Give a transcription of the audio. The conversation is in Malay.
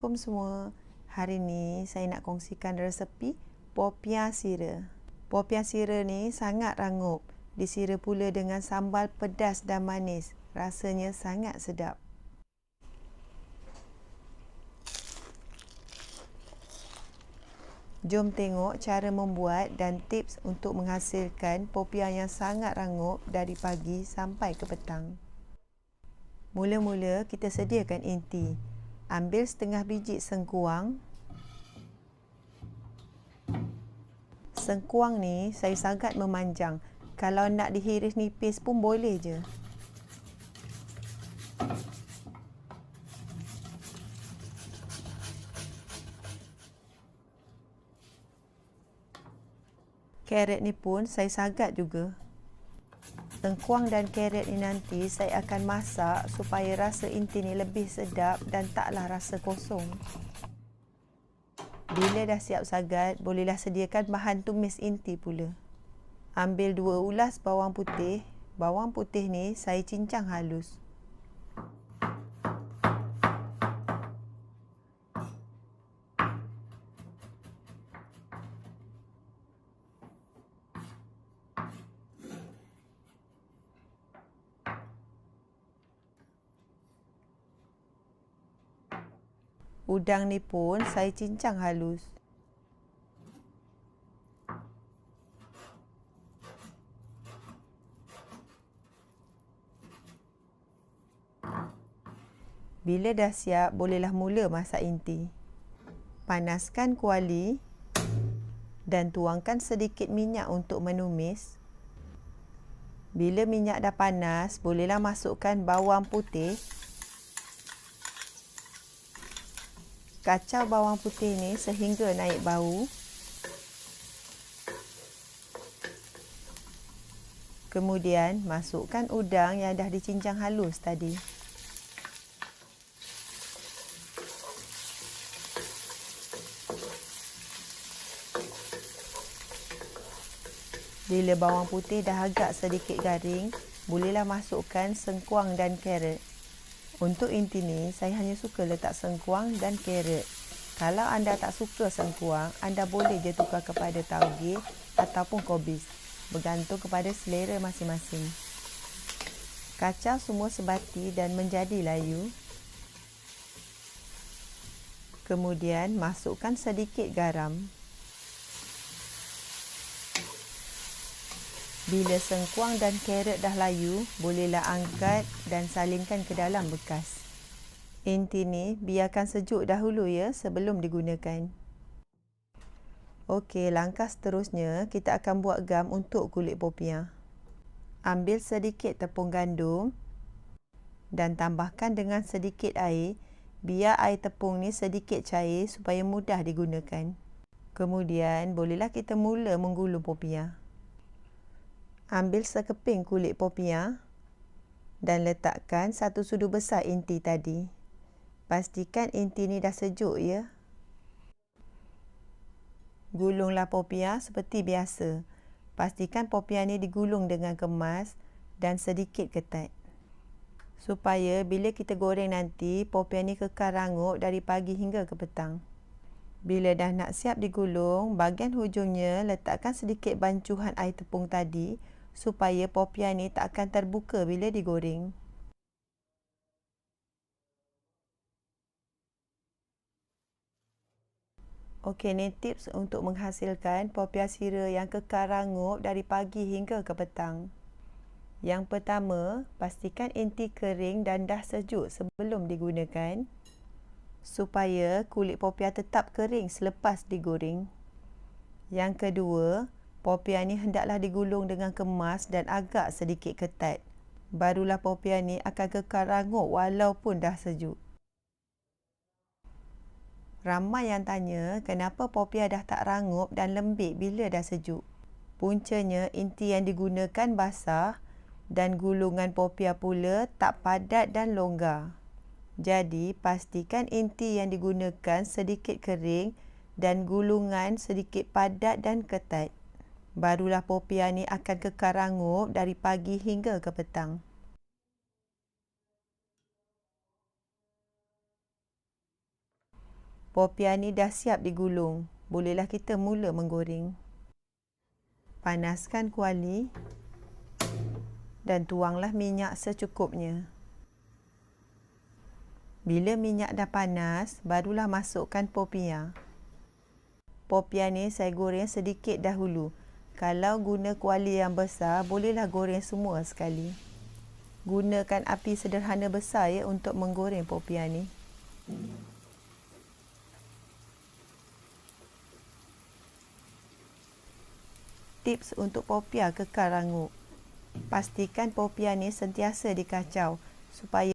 Assalamualaikum semua. Hari ni saya nak kongsikan resepi popiah sira. Popiah sira ni sangat rangup. Disira pula dengan sambal pedas dan manis. Rasanya sangat sedap. Jom tengok cara membuat dan tips untuk menghasilkan popiah yang sangat rangup dari pagi sampai ke petang. Mula-mula kita sediakan inti. Ambil setengah biji sengkuang. Sengkuang ni saya sangat memanjang. Kalau nak dihiris nipis pun boleh je. Carrot ni pun saya sagat juga. Sengkuang dan carrot ni nanti saya akan masak supaya rasa inti ni lebih sedap dan taklah rasa kosong. Bila dah siap sagat, bolehlah sediakan bahan tumis inti pula. Ambil 2 ulas bawang putih. Bawang putih ni saya cincang halus. Udang ni pun saya cincang halus. Bila dah siap, bolehlah mula masak inti. Panaskan kuali dan tuangkan sedikit minyak untuk menumis. Bila minyak dah panas, bolehlah masukkan bawang putih. Kacau bawang putih ni sehingga naik bau. Kemudian masukkan udang yang dah dicincang halus tadi. Bila bawang putih dah agak sedikit garing, bolehlah masukkan sengkuang dan carrot. Untuk inti ni, saya hanya suka letak sengkuang dan carrot. Kalau anda tak suka sengkuang, anda boleh je tukar kepada tauge ataupun kobis. Bergantung kepada selera masing-masing. Kacau semua sebati dan menjadi layu. Kemudian, masukkan sedikit garam. Bila sengkuang dan carrot dah layu, bolehlah angkat dan salingkan ke dalam bekas. Inti ni biarkan sejuk dahulu ya sebelum digunakan. Okey, langkah seterusnya kita akan buat gam untuk kulit popiah. Ambil sedikit tepung gandum dan tambahkan dengan sedikit air. Biar air tepung ni sedikit cair supaya mudah digunakan. Kemudian bolehlah kita mula menggulung popiah. Ambil sekeping kulit popiah dan letakkan 1 sudu besar inti tadi. Pastikan inti ni dah sejuk ya. Gulunglah popiah seperti biasa. Pastikan popiah ni digulung dengan kemas dan sedikit ketat. Supaya bila kita goreng nanti, popiah ni kekal rangup dari pagi hingga ke petang. Bila dah nak siap digulung, bahagian hujungnya letakkan sedikit bancuhan air tepung tadi supaya popiah ni tak akan terbuka bila digoreng. Okey, ni tips untuk menghasilkan popiah sira yang kekal rangup dari pagi hingga ke petang. Yang pertama, pastikan inti kering dan dah sejuk sebelum digunakan supaya kulit popiah tetap kering selepas digoreng. Yang kedua, popiah ni hendaklah digulung dengan kemas dan agak sedikit ketat. Barulah popiah ni akan kekal rangup walaupun dah sejuk. Ramai yang tanya kenapa popiah dah tak rangup dan lembik bila dah sejuk. Puncanya inti yang digunakan basah dan gulungan popiah pula tak padat dan longgar. Jadi pastikan inti yang digunakan sedikit kering dan gulungan sedikit padat dan ketat. Barulah popiah ni akan kekal rangup dari pagi hingga ke petang. Popiah ni dah siap digulung. Bolehlah kita mula menggoreng. Panaskan kuali dan tuanglah minyak secukupnya. Bila minyak dah panas, barulah masukkan popiah. Popiah ni saya goreng sedikit dahulu. Kalau guna kuali yang besar, bolehlah goreng semua sekali. Gunakan api sederhana besar ya untuk menggoreng popiah ni. Tips untuk popiah kekal rangup. Pastikan popiah ni sentiasa dikacau supaya